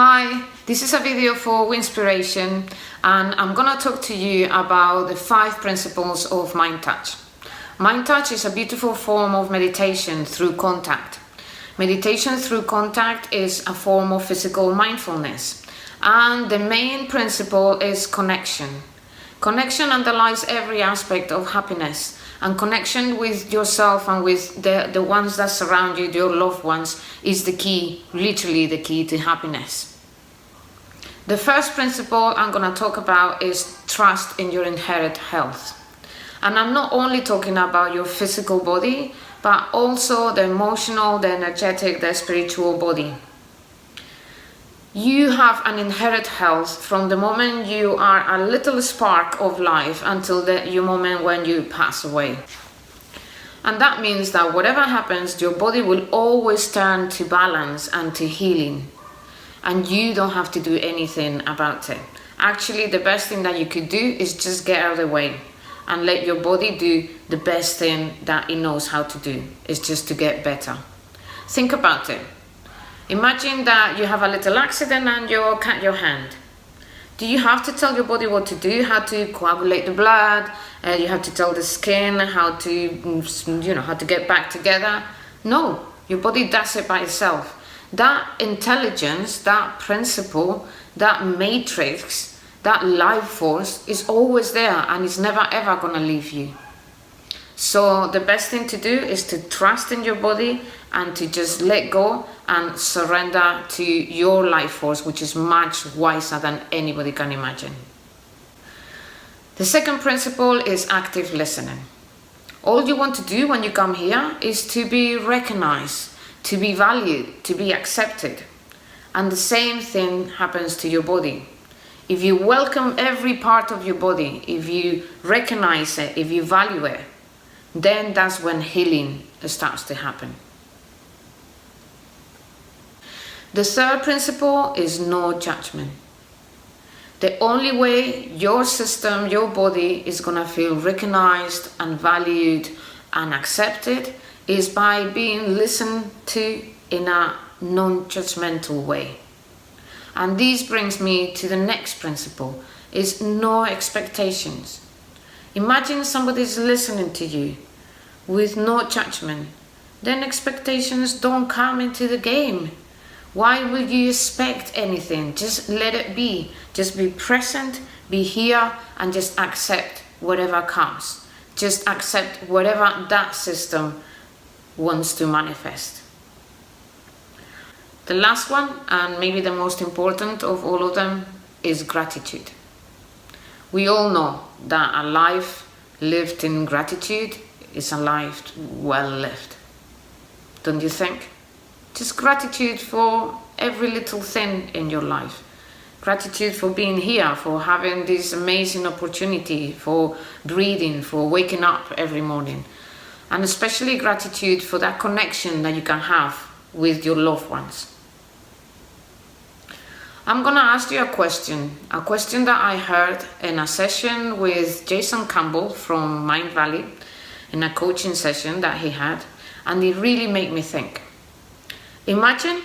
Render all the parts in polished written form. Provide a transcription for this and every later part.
Hi, this is a video for inspiration, and I'm gonna talk to you about the 5 principles of MindTouch. MindTouch is a beautiful form of meditation through contact. Meditation through contact is a form of physical mindfulness, and the main principle is connection. Connection underlies every aspect of happiness, and connection with yourself and with the ones that surround you, your loved ones, is the key, literally the key to happiness. The first principle I'm going to talk about is trust in your inherent health. And I'm not only talking about your physical body, but also the emotional, the energetic, the spiritual body. You have an inherent health from the moment you are a little spark of life until the moment when you pass away. And that means that whatever happens, your body will always turn to balance and to healing. And you don't have to do anything about it. Actually, the best thing that you could do is just get out of the way and let your body do the best thing that it knows how to do, is just to get better. Think about it. Imagine that you have a little accident and you cut your hand. Do you have to tell your body what to do, how to coagulate the blood? You have to tell the skin how to get back together? No, your body does it by itself. That intelligence, that principle, that matrix, that life force is always there and is never ever gonna leave you. So the best thing to do is to trust in your body and to just let go and surrender to your life force, which is much wiser than anybody can imagine. The second principle is active listening. All you want to do when you come here is to be recognized, to be valued, to be accepted. And the same thing happens to your body. If you welcome every part of your body, if you recognize it, if you value it, then that's when healing starts to happen. The third principle is no judgment. The only way your system, your body is gonna feel recognized and valued and accepted is by being listened to in a non-judgmental way. And this brings me to the next principle, is no expectations. Imagine somebody's listening to you with no judgment. Then expectations don't come into the game. Why will you expect anything? Just let it be. Just be present, be here, and just accept whatever comes. Just accept whatever that system wants to manifest. The last one, and maybe the most important of all of them, is gratitude. We all know that a life lived in gratitude is a life well lived. Don't you think? Just gratitude for every little thing in your life. Gratitude for being here, for having this amazing opportunity, for breathing, for waking up every morning. And especially gratitude for that connection that you can have with your loved ones. I'm gonna ask you a question that I heard in a session with Jason Campbell from Mind Valley, in a coaching session that he had, and it really made me think. Imagine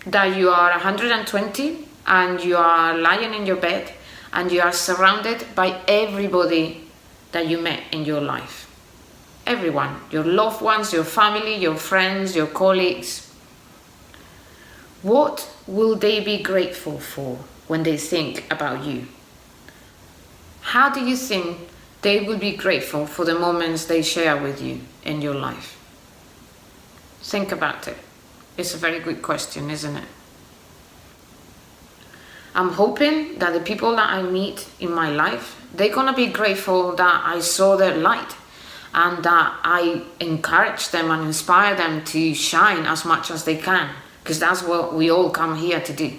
that you are 120 and you are lying in your bed and you are surrounded by everybody that you met in your life. Everyone, your loved ones, your family, your friends, your colleagues. What will they be grateful for when they think about you? How do you think they will be grateful for the moments they share with you in your life? Think about it. It's a very good question, isn't it? I'm hoping that the people that I meet in my life, they're gonna be grateful that I saw their light and that I encourage them and inspire them to shine as much as they can, because that's what we all come here to do.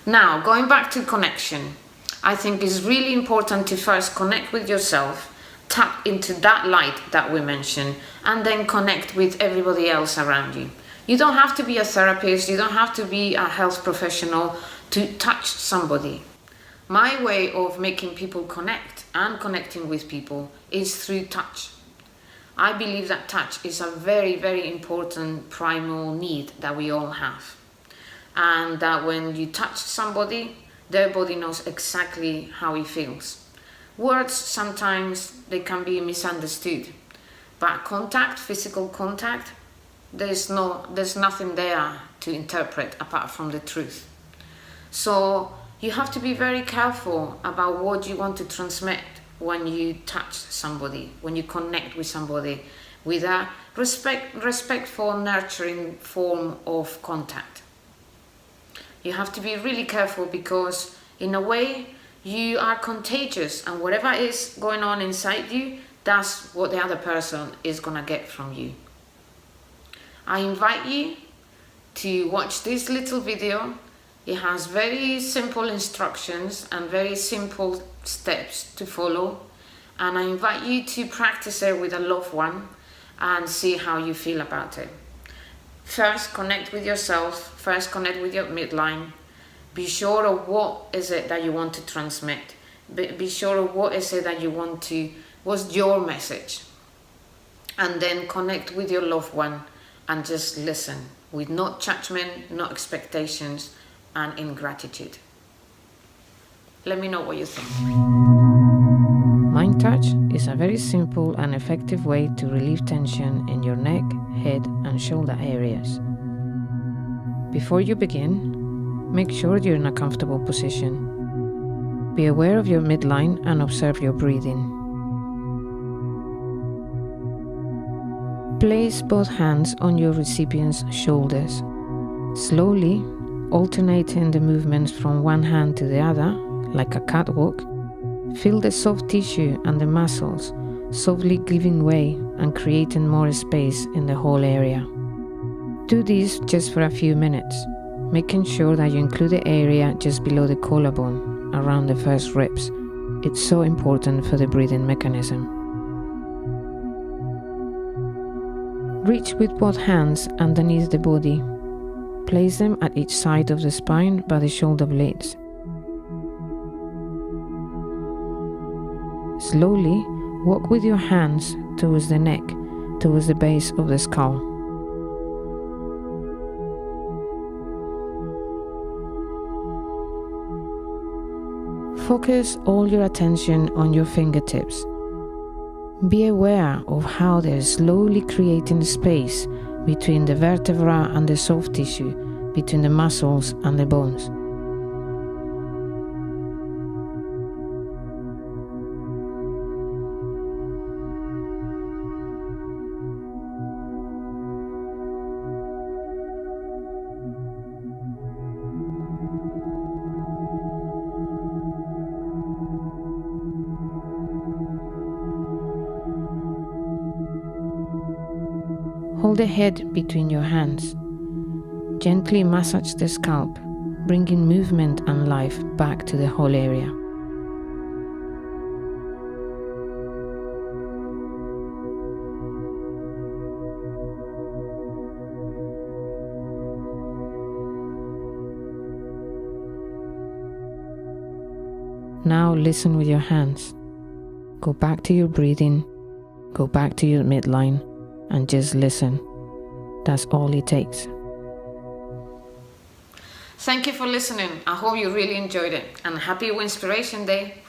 Now, going back to connection, I think it's really important to first connect with yourself, tap into that light that we mentioned, and then connect with everybody else around you. You don't have to be a therapist, you don't have to be a health professional to touch somebody. My way of making people connect and connecting with people is through touch. I believe that touch is a very, very important primal need that we all have. and that when you touch somebody, their body knows exactly how it feels. Words, sometimes they can be misunderstood, but contact, physical contact, there's nothing there to interpret apart from the truth. So you have to be very careful about what you want to transmit when you touch somebody, when you connect with somebody, with a respectful, nurturing form of contact. You have to be really careful, because in a way you are contagious, and whatever is going on inside you, that's what the other person is gonna get from you. I invite you to watch this little video. It has very simple instructions and very simple steps to follow, and I invite you to practice it with a loved one and see how you feel about it. First, connect with yourself. First, connect with your midline. Be sure of what is it that you want to transmit. Be sure of what is it that you want to, what's your message. And then connect with your loved one and just listen with no judgment, no expectations, and in gratitude. Let me know what you think. MindTouch is a very simple and effective way to relieve tension in your neck, head, and shoulder areas. Before you begin, make sure you're in a comfortable position. Be aware of your midline and observe your breathing. Place both hands on your recipient's shoulders, slowly alternating the movements from one hand to the other, like a catwalk. Feel the soft tissue and the muscles softly giving way and creating more space in the whole area. Do this just for a few minutes, making sure that you include the area just below the collarbone, around the first ribs. It's so important for the breathing mechanism. Reach with both hands underneath the body. Place them at each side of the spine by the shoulder blades. Slowly walk with your hands towards the neck, towards the base of the skull. Focus all your attention on your fingertips. Be aware of how they're slowly creating space between the vertebra and the soft tissue, between the muscles and the bones. Hold the head between your hands. Gently massage the scalp, bringing movement and life back to the whole area. Now listen with your hands. Go back to your breathing, go back to your midline, and just listen. That's all it takes. Thank you for listening. I hope you really enjoyed it, and happy Inspiration Day.